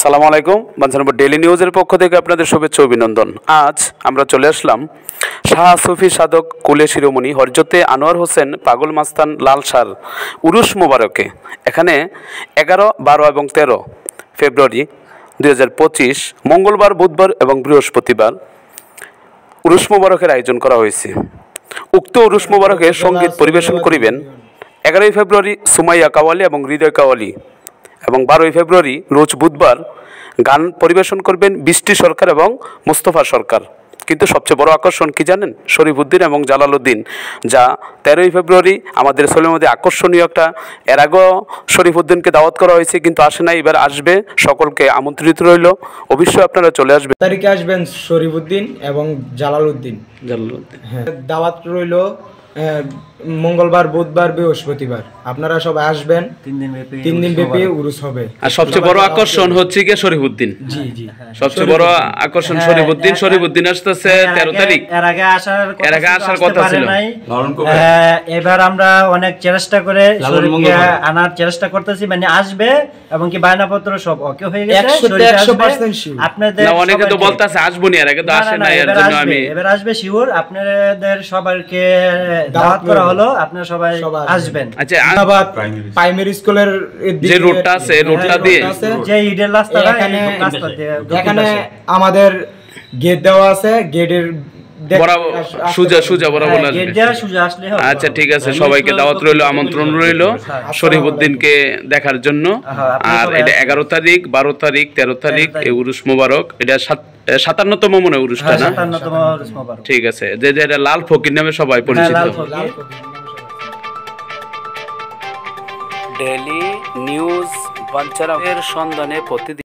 সালামু আলাইকুম। বাঞ্ছানপুর ডেইলি নিউজের পক্ষ থেকে আপনাদের শুভেচ্ছা অভিনন্দন। আজ আমরা চলে আসলাম শাহ সুফি সাধক কুলে শিরোমণি হরজতে আনোয়ার হোসেন পাগল মাস্তান লাল সার উরুস মোবারকে। এখানে 11, 12 এবং 13 ফেব্রুয়ারি 2025 মঙ্গলবার, বুধবার এবং বৃহস্পতিবার উরুস মোবারকের আয়োজন করা হয়েছে। উক্ত উরুস মোবারকে সঙ্গীত পরিবেশন করিবেন 11 ফেব্রুয়ারি সুমাইয়া কাওয়ালি এবং হৃদয় কাওয়ালি, এবং 12 ফেব্রুয়ারি রোজ বুধবার গান পরিবেশন করবেন বৃষ্টি সরকার এবং মোস্তফা সরকার। কিন্তু সবচেয়ে বড় আকর্ষণ কি জানেন? শরীফউদ্দিন এবং জালালউদ্দিন, যা 13 ফেব্রুয়ারি আমাদের ছেলের মধ্যে আকর্ষণীয় একটা। এর আগেও শরীফউদ্দিনকে দাওয়াত করা হয়েছে কিন্তু আসে না, এবার আসবে। সকলকে আমন্ত্রিত রইল, অবশ্যই আপনারা চলে আসবেন। তারিখে আসবেন শরীফউদ্দিন এবং জালালউদ্দিন। হ্যাঁ, দাওয়াত রইল মঙ্গলবার, বুধবার, বৃহস্পতিবার। আপনারা সবাই আসবেন। 3 দিন ব্যাপী উরুস হবে। আর সবচেয়ে বড় আকর্ষণ হচ্ছে কি শরীফউদ্দিন। জি জি, সবচেয়ে বড় আকর্ষণ শরীফউদ্দিন আসতেছে 13 তারিখ। এর আগে আসার কথা ছিল। এবার আমরা অনেক চেষ্টা করে শরীফকে আনার চেষ্টা করতেছি, মানে আসবে এবং কি বায়নাপত্র সব ওকে হয়ে গেছে। 100% আপনাদের অনেকে তো বলতাছে আসবো না, এর আগে তো আসে না, এর জন্য আমি এবার আসবে শিওর। আপনাদের সবাইকে দাওয়াত করা হলো, আপনারা সবাই আসবেন। আচ্ছা, আবার প্রাইমারি স্কুলের যে রোডটা আছে, রোডটা দিয়ে যে ইডের রাস্তাটা, এখানে আমাদের গেট দেওয়া আছে। গেটের সুজা বরাবর আসবে। আচ্ছা ঠিক আছে, সবাইকে দাওয়াত রইল, আমন্ত্রণ রইল শরীফউদ্দিনকে দেখার জন্য। আর এটা 11 তারিখ, 12 তারিখ, 13 তারিখ এই উরুস মোবারক। এটা 57তম মনে উরুসটা না? ঠিক আছে, যে এটা লাল ফকির নামে সবাই পরিচিত। ডেইলি নিউজ বাঞ্ছারামের সন্ধানে প্রতিদিন